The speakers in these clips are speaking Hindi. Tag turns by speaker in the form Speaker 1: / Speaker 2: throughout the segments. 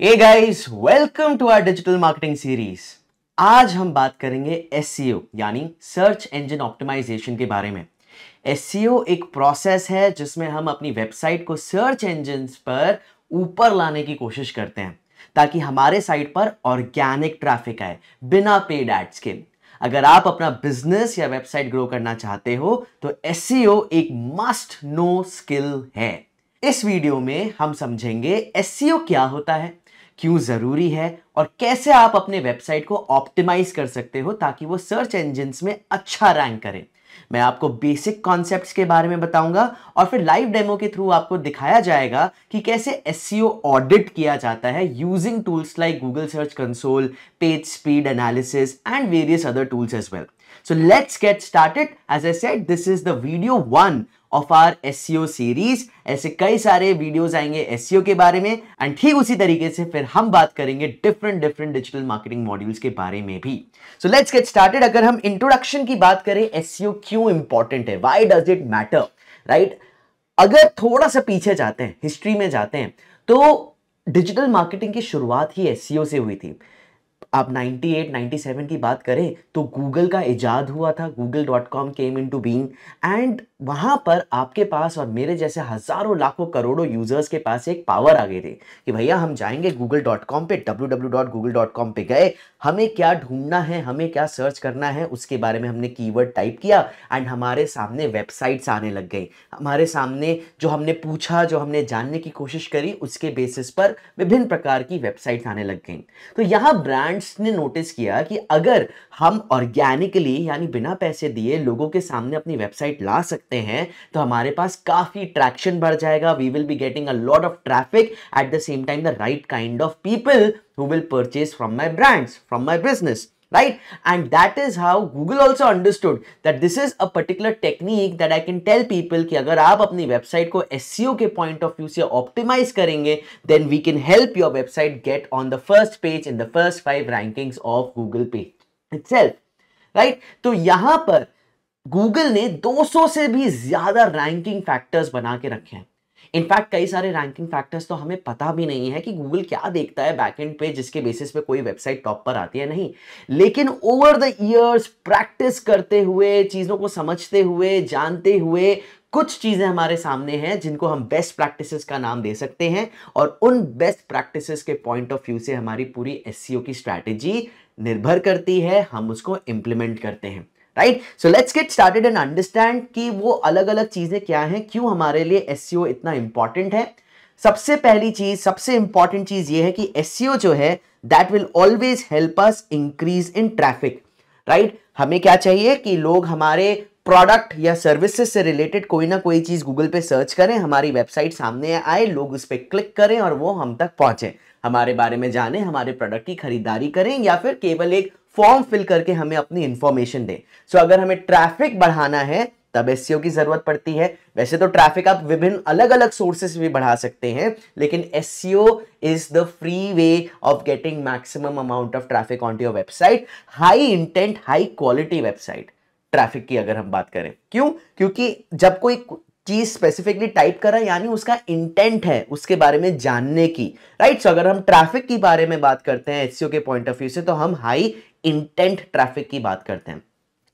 Speaker 1: Hey guys, welcome to our digital marketing series। आज हम बात करेंगे SEO यानी सर्च इंजन ऑप्टिमाइजेशन के बारे में। SEO एक प्रोसेस है जिसमें हम अपनी वेबसाइट को सर्च इंजन्स पर ऊपर लाने की कोशिश करते हैं ताकि हमारे साइट पर ऑर्गेनिक ट्रैफिक आए बिना पेड एड्स के। अगर आप अपना बिजनेस या वेबसाइट ग्रो करना चाहते हो तो SEO एक मस्ट नो स्किल है। इस वीडियो में हम समझेंगे SEO क्या होता है, क्यों जरूरी है और कैसे आप अपने वेबसाइट को ऑप्टिमाइज कर सकते हो ताकि वो सर्च इंजन्स में अच्छा रैंक करे। मैं आपको बेसिक कॉन्सेप्ट्स के बारे में बताऊंगा और फिर लाइव डेमो के थ्रू आपको दिखाया जाएगा कि कैसे SEO ऑडिट किया जाता है using tools like Google search Console, page speed analysis and various other tools as well. So let's get started. As I said, this is the video 1 of our SEO series। ऐसे कई सारे वीडियोस आएंगे SEO के बारे में एंड ठीक उसी तरीके से फिर हम बात करेंगे डिफरेंट डिजिटल मार्केटिंग मॉड्यूल्स के बारे में भी। So let's get started. अगर हम इंट्रोडक्शन की बात करें, SEO क्यों इंपॉर्टेंट है, why does it matter, right. अगर थोड़ा सा पीछे जाते हैं, हिस्ट्री में जाते हैं, तो डिजिटल मार्केटिंग की शुरुआत ही SEO से हुई थी। आप 98, 97 की बात करें तो गूगल का इजाद हुआ था, google.com came into being and वहां पर आपके पास और मेरे जैसे हजारों लाखों करोड़ों यूजर्स के पास एक पावर आ गई थी कि भैया हम जाएंगे google.com पे, www.google.com पे गए, हमें क्या ढूंढना है, हमें क्या सर्च करना है, उसके बारे में हमने कीवर्ड टाइप किया एंड हमारे सामने वेबसाइट्स आने लग गई। हमारे सामने जो हमने पूछा, जो हमने जानने की कोशिश करी, उसके बेसिस पर विभिन्न प्रकार की वेबसाइट्स आने लग गई। तो यहां ब्रांड्स ने नोटिस किया कि अगर हम ऑर्गेनिकली यानी बिना पैसे दिए लोगों के सामने अपनी वेबसाइट ला सकते हैं तो हमारे पास काफी ट्रैक्शन बढ़ जाएगा। We will be getting a lot of traffic, at the same time the right kind of people who will purchase from my brands, from my business, right? And that is how Google also understood that this is a particular technique that I can tell people कि अगर आप अपनी वेबसाइट को SEO के पॉइंट ऑफ व्यू से ऑप्टिमाइज करेंगे then we can help your website get on the first page in the first 5 rankings of Google page itself, right? तो यहां पर Google ने 200 से भी ज्यादा रैंकिंग फैक्टर्स बना के रखे हैं। इनफैक्ट कई सारे रैंकिंग फैक्टर्स तो हमें पता भी नहीं है कि गूगल क्या देखता है बैकएंड पे जिसके बेसिस पे कोई वेबसाइट टॉप पर आती है, नहीं। लेकिन ओवर द इयर्स प्रैक्टिस करते हुए, चीजों को समझते हुए, जानते हुए, कुछ चीजें हमारे सामने हैं जिनको हम बेस्ट प्रैक्टिसेस का नाम दे सकते हैं और उन बेस्ट प्रैक्टिसेस के पॉइंट ऑफ व्यू से हमारी पूरी SEO की स्ट्रैटेजी निर्भर करती है, हम उसको इंप्लीमेंट करते हैं, right. So let's get started and understand कि वो अलग अलग चीजें क्या हैं, क्यों हमारे लिए SEO इतना इंपॉर्टेंट है। सबसे पहली चीज, सबसे इंपॉर्टेंट चीज ये है कि SEO जो है that will always help us increase in traffic, right. हमें क्या चाहिए कि लोग हमारे प्रोडक्ट या सर्विसेज से रिलेटेड कोई ना कोई चीज गूगल पे सर्च करें, हमारी वेबसाइट सामने आए, लोग उस पर क्लिक करें और वो हम तक पहुंचे, हमारे बारे में जाने, हमारे प्रोडक्ट की खरीदारी करें या फिर केवल एक फॉर्म फिल करके हमें अपनी इंफॉर्मेशन दें। सो अगर हमें ट्रैफिक बढ़ाना है तब SEO की जरूरत पड़ती है। वैसे तो ट्रैफिक आप विभिन्न अलग अलग सोर्सेस से भी बढ़ा सकते हैं, लेकिन SEO is the free way of getting maximum amount of traffic on to your website. High intent, high quality website traffic की अगर हम बात करें, क्यों? क्योंकि जब कोई चीज स्पेसिफिकली टाइप कर रहा है यानी उसका इंटेंट है उसके बारे में जानने की, राइट। सो अगर हम ट्रैफिक के बारे में बात करते हैं SEO के पॉइंट ऑफ व्यू से तो हम हाई इंटेंट ट्रैफिक की बात करते हैं।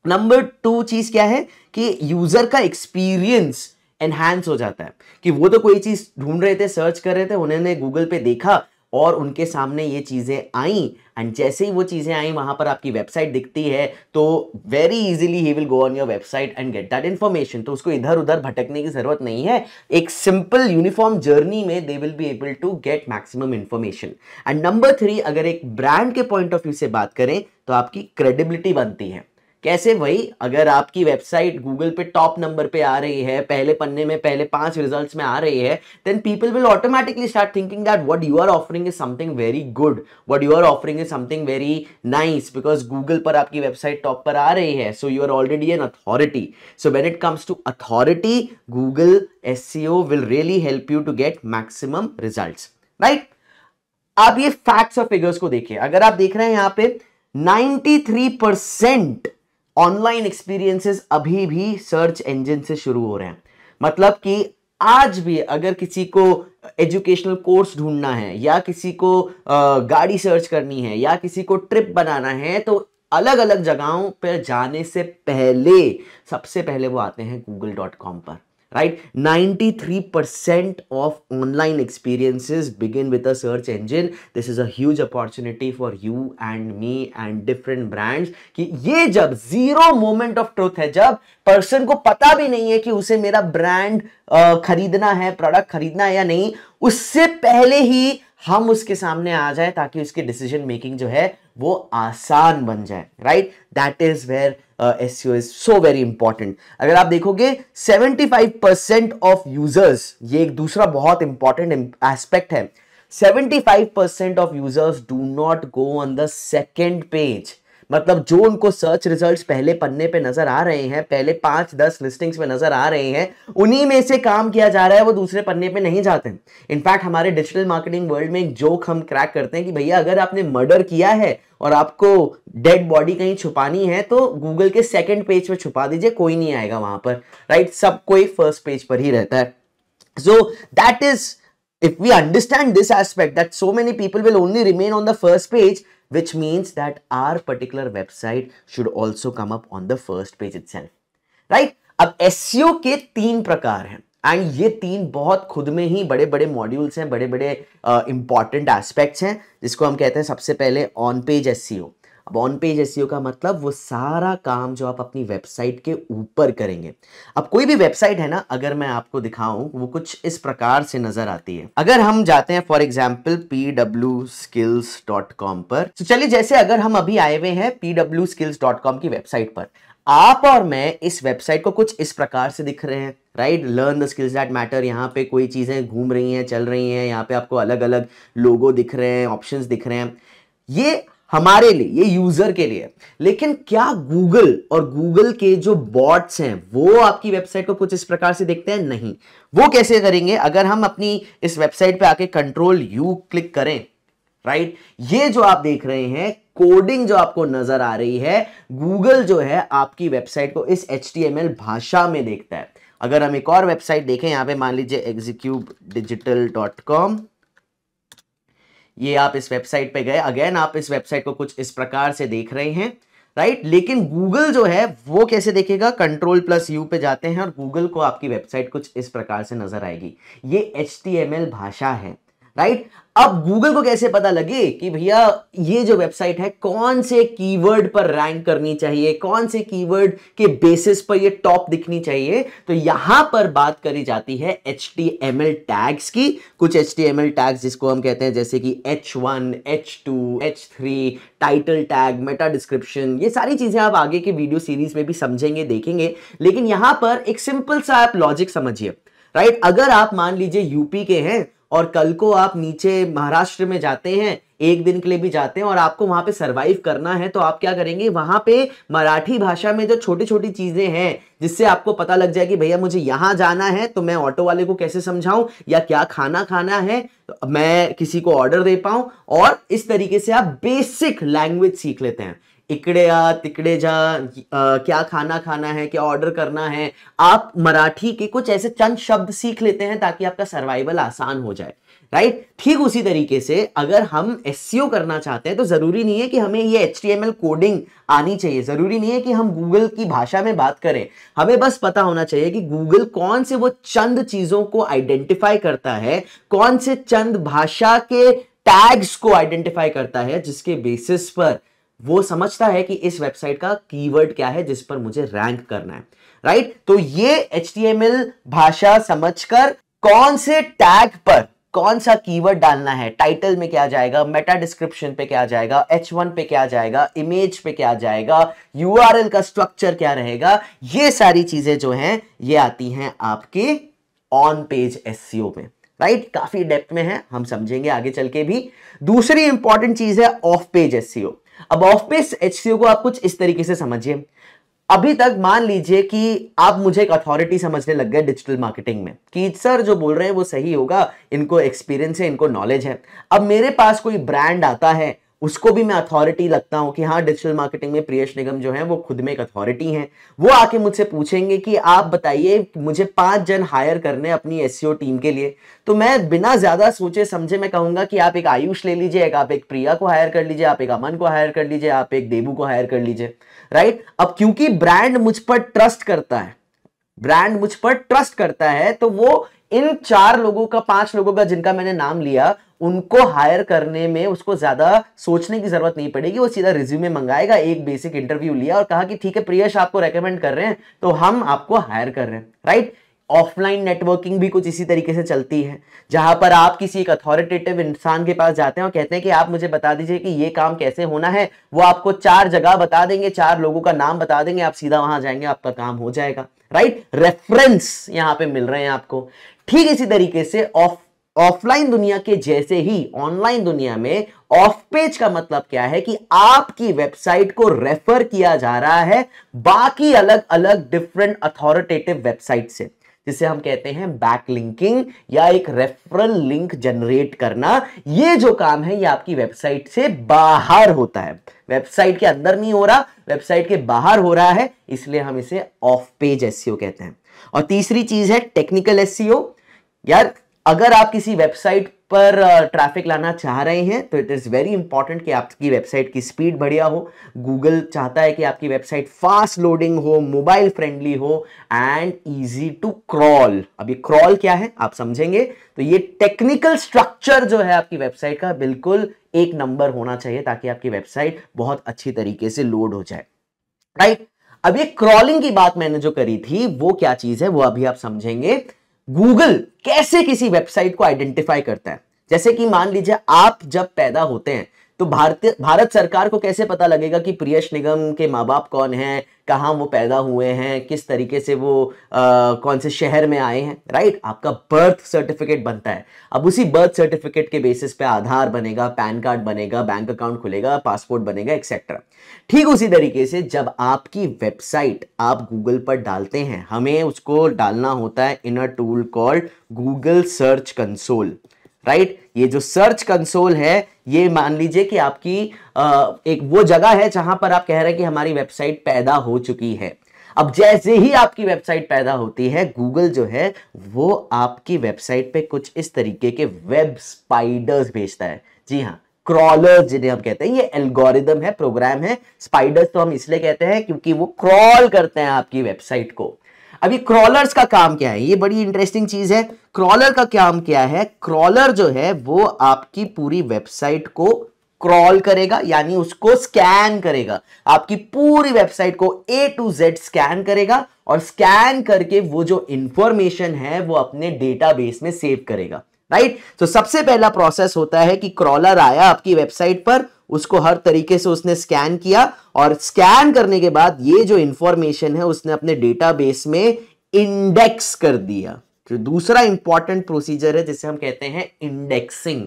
Speaker 1: नंबर 2 चीज क्या है कि यूजर का एक्सपीरियंस एनहांस हो जाता है कि वो तो कोई चीज ढूंढ रहे थे, सर्च कर रहे थे, उन्होंने गूगल पे देखा और उनके सामने ये चीजें आई एंड जैसे ही वो चीजें आई वहां पर आपकी वेबसाइट दिखती है तो very easily he will go on your website and get that information. तो उसको इधर उधर भटकने की जरूरत नहीं है, एक सिंपल यूनिफॉर्म जर्नी में they will be able to get maximum information. And number 3, अगर एक ब्रांड के पॉइंट ऑफ व्यू से बात करें तो आपकी क्रेडिबिलिटी बनती है। कैसे? वही, अगर आपकी वेबसाइट गूगल पे टॉप नंबर पे आ रही है, पहले पन्ने में, पहले 5 रिजल्ट्स में आ रही है, then people will automatically start thinking that what you are offering is something very good, what you are offering is something very nice, because Google पर आपकी वेबसाइट टॉप पर आ रही है, so you are already an authority. So when it comes to authority, Google SEO will really help you to get maximum results, right. आप ये फैक्ट्स और फिगर्स को देखिए। अगर आप देख रहे हैं यहां पे 93% ऑनलाइन एक्सपीरियंसेस अभी भी सर्च इंजन से शुरू हो रहे हैं। मतलब कि आज भी अगर किसी को एजुकेशनल कोर्स ढूंढना है या किसी को गाड़ी सर्च करनी है या किसी को ट्रिप बनाना है, तो अलग अलग जगहों पर जाने से पहले सबसे पहले वो आते हैं google.com पर, right? 93% of online experiences begin with a search engine. This is a huge opportunity for you and me and different brands कि ये जब zero moment of truth है, जब पर्सन को पता भी नहीं है कि उसे मेरा ब्रांड खरीदना है, प्रोडक्ट खरीदना है या नहीं, उससे पहले ही हम उसके सामने आ जाए ताकि उसकी डिसीजन मेकिंग जो है वो आसान बन जाए, right? That is where SEO is so very important. अगर आप देखोगे 75% ऑफ यूजर्स, ये एक दूसरा बहुत इंपॉर्टेंट एस्पेक्ट है, 75% of users do not go on the second page. मतलब जो उनको सर्च रिजल्ट्स पहले पन्ने पे नजर आ रहे हैं, पहले 5-10 लिस्टिंग्स में नजर आ रहे हैं, उन्हीं में से काम किया जा रहा है, वो दूसरे पन्ने पे नहीं जाते। इनफैक्ट हमारे डिजिटल मार्केटिंग वर्ल्ड में एक जोक हम क्रैक करते हैं कि भैया अगर आपने मर्डर किया है और आपको डेड बॉडी कहीं छुपानी है तो गूगल के सेकंड पेज पे छुपा दीजिए, कोई नहीं आएगा वहां पर, राइट? सब कोई फर्स्ट पेज पर ही रहता है। So that is, if we understand this aspect that so many people will only remain on the first page, which means that our particular website should also come up on the first page itself, right? अब SEO के 3 प्रकार हैं एंड ये 3 बहुत खुद में ही बड़े बड़े मॉड्यूल्स हैं, बड़े बड़े इंपॉर्टेंट एस्पेक्ट्स हैं, जिसको हम कहते हैं सबसे पहले ऑन पेज SEO। अब ऑन पेज SEO का मतलब वो सारा काम जो आप अपनी वेबसाइट के ऊपर करेंगे। अब कोई भी वेबसाइट है ना, अगर मैं आपको दिखाऊं, वो कुछ इस प्रकार से नजर आती है। अगर हम जाते हैं फॉर एग्जांपल pwskills.com पर, तो चलिए जैसे अगर हम अभी आए हुए हैं pwskills.com की वेबसाइट पर, आप और मैं इस वेबसाइट को कुछ इस प्रकार से दिख रहे हैं, right? Learn the skills that matter. यहाँ पे कोई चीजें घूम रही हैं, चल रही हैं, यहाँ पे आपको अलग अलग लोगो दिख रहे हैं, ऑप्शंस दिख रहे हैं। ये हमारे लिए, ये यूजर के लिए। लेकिन क्या गूगल और गूगल के जो बॉट्स हैं वो आपकी वेबसाइट को कुछ इस प्रकार से देखते हैं? नहीं। वो कैसे करेंगे? अगर हम अपनी इस वेबसाइट पे आके Ctrl+U क्लिक करें, राइट, ये जो आप देख रहे हैं कोडिंग जो आपको नजर आ रही है, गूगल जो है आपकी वेबसाइट को इस HTML भाषा में देखता है। अगर हम एक और वेबसाइट देखें, यहां पे मान लीजिए execudigital.com, ये आप इस वेबसाइट पे गए, अगेन आप इस वेबसाइट को कुछ इस प्रकार से देख रहे हैं, राइट? लेकिन गूगल जो है वो कैसे देखेगा? Ctrl+U पे जाते हैं और गूगल को आपकी वेबसाइट कुछ इस प्रकार से नजर आएगी। ये HTML भाषा है, राइट? अब गूगल को कैसे पता लगे कि भैया ये जो वेबसाइट है कौन से कीवर्ड पर रैंक करनी चाहिए, कौन से कीवर्ड के बेसिस पर ये टॉप दिखनी चाहिए? तो यहां पर बात करी जाती है HTML टैग्स की। कुछ HTML टैग्स जिसको हम कहते हैं जैसे कि H1, H2, H3, title tag, Meta description, ये सारी चीजें आप आगे के वीडियो सीरीज में भी समझेंगे, देखेंगे। लेकिन यहां पर एक सिंपल सा आप लॉजिक समझिए, राइट? अगर आप मान लीजिए यूपी के हैं और कल को आप नीचे महाराष्ट्र में जाते हैं, एक दिन के लिए भी जाते हैं और आपको वहां पे सरवाइव करना है, तो आप क्या करेंगे? वहां पे मराठी भाषा में जो छोटी छोटी चीजें हैं जिससे आपको पता लग जाए कि भैया मुझे यहां जाना है, तो मैं ऑटो वाले को कैसे समझाऊं, या क्या खाना खाना है तो मैं किसी को ऑर्डर दे पाऊं। और इस तरीके से आप बेसिक लैंग्वेज सीख लेते हैं। इकड़े आ, तिकड़े जा, क्या खाना खाना है, क्या ऑर्डर करना है, आप मराठी के कुछ ऐसे चंद शब्द सीख लेते हैं ताकि आपका सर्वाइवल आसान हो जाए, राइट? ठीक उसी तरीके से अगर हम SEO करना चाहते हैं तो जरूरी नहीं है कि हमें ये HTML कोडिंग आनी चाहिए, जरूरी नहीं है कि हम गूगल की भाषा में बात करें। हमें बस पता होना चाहिए कि गूगल कौन से वो चंद चीजों को आइडेंटिफाई करता है, कौन से चंद भाषा के टैग्स को आइडेंटिफाई करता है, जिसके बेसिस पर वो समझता है कि इस वेबसाइट का कीवर्ड क्या है जिस पर मुझे रैंक करना है, राइट? तो ये HTML भाषा समझकर कौन से टैग पर कौन सा कीवर्ड डालना है, टाइटल में क्या जाएगा, मेटा डिस्क्रिप्शन पे क्या जाएगा, H1 पे क्या जाएगा, इमेज पे क्या जाएगा, URL का स्ट्रक्चर क्या रहेगा, ये सारी चीजें जो हैं ये आती हैं आपके ऑन पेज SEO में, राइट? काफी डेप्थ में है, हम समझेंगे आगे चल के भी। दूसरी इंपॉर्टेंट चीज है ऑफ पेज SEO। अब ऑफ पेज SEO को आप कुछ इस तरीके से समझिए। अभी तक मान लीजिए कि आप मुझे एक अथॉरिटी समझने लग गए डिजिटल मार्केटिंग में कि सर जो बोल रहे हैं वो सही होगा, इनको एक्सपीरियंस है, इनको नॉलेज है। अब मेरे पास कोई ब्रांड आता है उसको भी मैं अथॉरिटी लगता हूं कि हाँ डिजिटल मार्केटिंग में प्रियश निगम जो है वो खुद में एक अथॉरिटी हैं। वो आके मुझसे पूछेंगे कि आप बताइए मुझे 5 जन हायर करने अपनी एसईओ टीम के लिए, तो मैं बिना ज्यादा सोचे समझे मैं कहूंगा कि आप एक आयुष ले लीजिए, आप एक प्रिया को हायर कर लीजिए, आप एक अमन को हायर कर लीजिए, आप एक देबू को हायर कर लीजिए, राइट। अब क्योंकि ब्रांड मुझ पर ट्रस्ट करता है, ब्रांड मुझ पर ट्रस्ट करता है, तो वो इन 4 लोगों का, 5 लोगों का जिनका मैंने नाम लिया, उनको हायर करने में उसको ज्यादा सोचने की जरूरत नहीं पड़ेगी। वो सीधा रिज्यूमे मंगाएगा, एक बेसिक इंटरव्यू लिया और कहा कि ठीक है प्रियश आपको रेकमेंड कर रहे हैं तो हम आपको हायर कर रहे हैं, राइट। ऑफलाइन नेटवर्किंग भी कुछ इसी तरीके से चलती है, जहां पर आप किसी एक अथॉरिटेटिव इंसान के पास जाते हैं और कहते हैं कि आप मुझे बता दीजिए कि ये काम कैसे होना है। वो आपको 4 जगह बता देंगे, 4 लोगों का नाम बता देंगे, आप सीधा वहां जाएंगे, आपका काम हो जाएगा, राइट। रेफरेंस यहां पे मिल रहे हैं आपको। ठीक इसी तरीके से ऑफलाइन दुनिया के जैसे ही ऑनलाइन दुनिया में ऑफ पेज का मतलब क्या है कि आपकी वेबसाइट को रेफर किया जा रहा है बाकी अलग अलग डिफरेंट अथॉरिटेटिव वेबसाइट से, जिसे हम कहते हैं बैकलिंकिंग या एक रेफरल लिंक जनरेट करना। ये जो काम है ये आपकी वेबसाइट से बाहर होता है, वेबसाइट के अंदर नहीं हो रहा, वेबसाइट के बाहर हो रहा है, इसलिए हम इसे ऑफ पेज एसईओ कहते हैं। और तीसरी चीज है टेक्निकल एसईओ। यार अगर आप किसी वेबसाइट पर ट्रैफिक लाना चाह रहे हैं तो इट इज वेरी इंपॉर्टेंट कि आपकी वेबसाइट की स्पीड बढ़िया हो। गूगल चाहता है कि आपकी वेबसाइट फास्ट लोडिंग हो, मोबाइल फ्रेंडली हो एंड इजी टू क्रॉल। अब ये क्रॉल क्या है आप समझेंगे, तो ये टेक्निकल स्ट्रक्चर जो है आपकी वेबसाइट का बिल्कुल एक नंबर होना चाहिए ताकि आपकी वेबसाइट बहुत अच्छी तरीके से लोड हो जाए, राइट। अब ये क्रॉलिंग की बात मैंने जो करी थी वो क्या चीज है वो अभी आप समझेंगे। गूगल कैसे किसी वेबसाइट को आइडेंटिफाई करता है, जैसे कि मान लीजिए आप जब पैदा होते हैं तो भारत सरकार को कैसे पता लगेगा कि प्रियश निगम के माँ बाप कौन हैं, कहां वो पैदा हुए हैं, किस तरीके से वो कौन से शहर में आए हैं, राइट। आपका बर्थ सर्टिफिकेट बनता है। अब उसी बर्थ सर्टिफिकेट के बेसिस पे आधार बनेगा, पैन कार्ड बनेगा, बैंक अकाउंट खुलेगा, पासपोर्ट बनेगा, एक्सेट्रा। ठीक उसी तरीके से जब आपकी वेबसाइट आप गूगल पर डालते हैं, हमें उसको डालना होता है in a tool called Google search console, right. ये जो सर्च कंसोल है ये मान लीजिए कि आपकी एक वो जगह है जहां पर आप कह रहे हैं कि हमारी वेबसाइट पैदा हो चुकी है। अब जैसे ही आपकी वेबसाइट पैदा होती है, गूगल जो है वो आपकी वेबसाइट पे कुछ इस तरीके के वेब स्पाइडर्स भेजता है। जी हाँ, क्रॉलर्स जिन्हें हम कहते हैं, ये एल्गोरिदम है, प्रोग्राम है। स्पाइडर्स तो हम इसलिए कहते हैं क्योंकि वो क्रॉल करते हैं आपकी वेबसाइट को। अभी क्रॉलर्स का काम क्या है, ये बड़ी इंटरेस्टिंग चीज है। क्रॉलर का काम क्या है, क्रॉलर जो है वो आपकी पूरी वेबसाइट को क्रॉल करेगा, यानी उसको स्कैन करेगा, आपकी पूरी वेबसाइट को A to Z स्कैन करेगा और स्कैन करके वो जो इंफॉर्मेशन है वो अपने डेटाबेस में सेव करेगा, राइट। तो सबसे पहला प्रोसेस होता है कि क्रॉलर आया आपकी वेबसाइट पर, उसको हर तरीके से उसने स्कैन किया और स्कैन करने के बाद ये जो इंफॉर्मेशन है उसने अपने डेटाबेस में इंडेक्स कर दिया। जो दूसरा इंपॉर्टेंट प्रोसीजर है जिसे हम कहते हैं इंडेक्सिंग,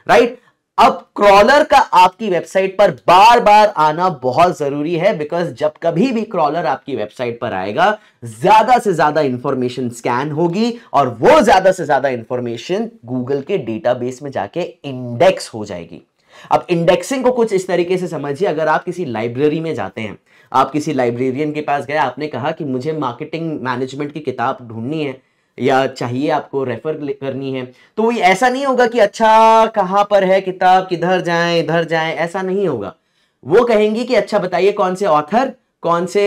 Speaker 1: राइट। अब क्रॉलर का आपकी वेबसाइट पर बार बार आना बहुत जरूरी है, बिकॉज जब कभी भी क्रॉलर आपकी वेबसाइट पर आएगा ज्यादा से ज्यादा इंफॉर्मेशन स्कैन होगी और वो ज्यादा से ज्यादा इंफॉर्मेशन गूगल के डेटाबेस में जाके इंडेक्स हो जाएगी। अब इंडेक्सिंग को कुछ इस तरीके से समझिए, अगर आप किसी लाइब्रेरी में जाते हैं, आप किसी लाइब्रेरियन के पास गए, आपने कहा कि मुझे मार्केटिंग मैनेजमेंट की किताब ढूंढनी है या चाहिए, आपको रेफर करनी है, तो वो ऐसा नहीं होगा कि अच्छा कहां पर है किताब, किधर जाएं इधर जाएं, ऐसा नहीं होगा। वो कहेंगी कि अच्छा बताइए कौन से ऑथर, कौन से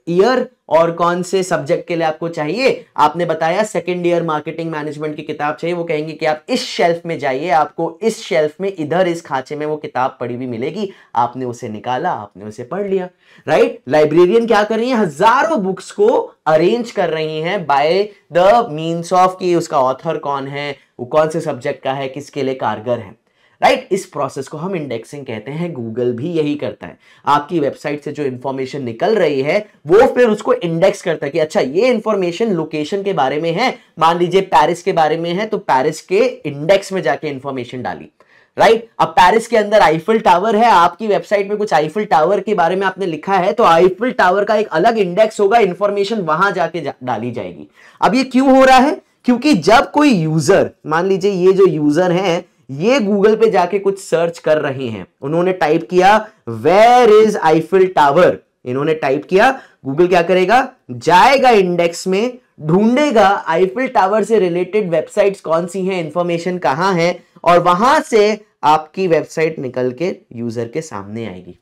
Speaker 1: ईयर और कौन से सब्जेक्ट के लिए आपको चाहिए। आपने बताया सेकंड ईयर मार्केटिंग मैनेजमेंट की किताब चाहिए, वो कहेंगे कि आप इस शेल्फ में जाइए, आपको इस शेल्फ में इधर इस खांचे में वो किताब पड़ी हुई मिलेगी। आपने उसे निकाला, आपने उसे पढ़ लिया, राइट। लाइब्रेरियन क्या कर रही है, हजारों बुक्स को अरेंज कर रही हैं बाय द मीन्स ऑफ कि उसका ऑथर कौन है, वो कौन से सब्जेक्ट का है, किसके लिए कारगर है, राइट। इस प्रोसेस को हम इंडेक्सिंग कहते हैं। गूगल भी यही करता है, आपकी वेबसाइट से जो इंफॉर्मेशन निकल रही है वो फिर उसको इंडेक्स करता है कि अच्छा ये इंफॉर्मेशन लोकेशन के बारे में है, मान लीजिए पेरिस के बारे में है, तो पेरिस के इंडेक्स में जाके इंफॉर्मेशन डाली, राइट। अब पेरिस के अंदर आईफिल टावर है, आपकी वेबसाइट में कुछ आईफिल टावर के बारे में आपने लिखा है, तो आईफिल टावर का एक अलग इंडेक्स होगा, इंफॉर्मेशन वहां जाके डाली जाएगी। अब ये क्यों हो रहा है, क्योंकि जब कोई यूजर, मान लीजिए ये जो यूजर है ये गूगल पे जाके कुछ सर्च कर रहे हैं, उन्होंने टाइप किया वेयर इज आईफिल टावर, इन्होंने टाइप किया, गूगल क्या करेगा, जाएगा इंडेक्स में, ढूंढेगा आईफिल टावर से रिलेटेड वेबसाइट्स कौन सी हैं, इंफॉर्मेशन कहां है, और वहां से आपकी वेबसाइट निकल के यूजर के सामने आएगी।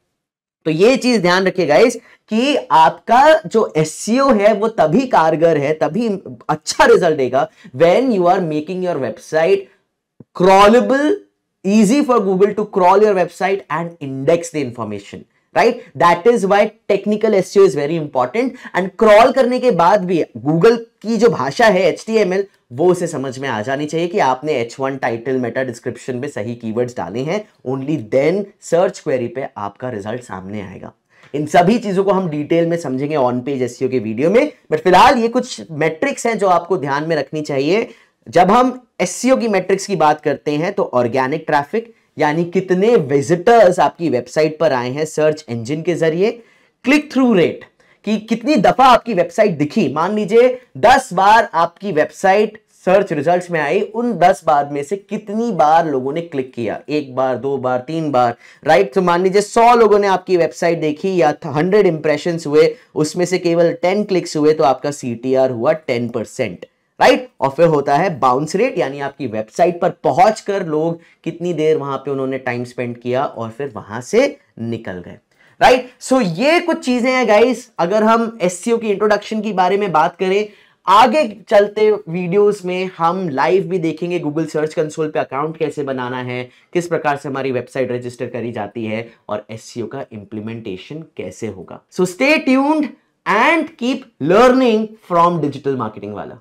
Speaker 1: तो ये चीज ध्यान रखिए गाइस कि आपका जो एसईओ है वो तभी कारगर है, तभी अच्छा रिजल्ट देगा when you are making your website crawlable, easy for Google to crawl your website and index the information, right? That is why technical SEO is very important, and crawl करने के बाद भी Google की जो भाषा है HTML वो उसे समझ में आ जानी चाहिए कि आपने H1 टाइटल मेटा डिस्क्रिप्शन में सही कीवर्ड्स डाले हैं, ओनली देन सर्च क्वेरी पे आपका रिजल्ट सामने आएगा। इन सभी चीजों को हम डिटेल में समझेंगे ऑन पेज एसईओ के वीडियो में, बट फिलहाल ये कुछ मेट्रिक्स हैं जो आपको ध्यान में रखनी चाहिए। जब हम एसईओ की मैट्रिक्स की बात करते हैं तो ऑर्गेनिक ट्रैफिक यानी कितने विजिटर्स आपकी वेबसाइट पर आए हैं सर्च इंजन के जरिए, क्लिक थ्रू रेट कि कितनी दफा आपकी वेबसाइट दिखी, मान लीजिए 10 बार आपकी वेबसाइट सर्च रिजल्ट्स में आई, उन 10 बार में से कितनी बार लोगों ने क्लिक किया, 1 बार 2 बार 3 बार, राइट। तो मान लीजिए 100 लोगों ने आपकी वेबसाइट देखी या 100 इंप्रेशंस हुए, उसमें से केवल 10 क्लिक्स हुए, तो आपका सीटीआर हुआ 10%, राइट। और फिर होता है बाउंस रेट यानी आपकी वेबसाइट पर पहुंचकर लोग कितनी देर वहां पे उन्होंने टाइम स्पेंड किया और फिर वहां से निकल गए, राइट। सो ये कुछ चीजें हैं गाइस, अगर हम एसईओ की इंट्रोडक्शन की बारे में बात करें, आगे चलते वीडियोस में हम लाइव भी देखेंगे गूगल सर्च कंसोल पे अकाउंट कैसे बनाना है, किस प्रकार से हमारी वेबसाइट रजिस्टर करी जाती है और एसईओ का इंप्लीमेंटेशन कैसे होगा। So stay tuned and keep learning from digital marketing वाला।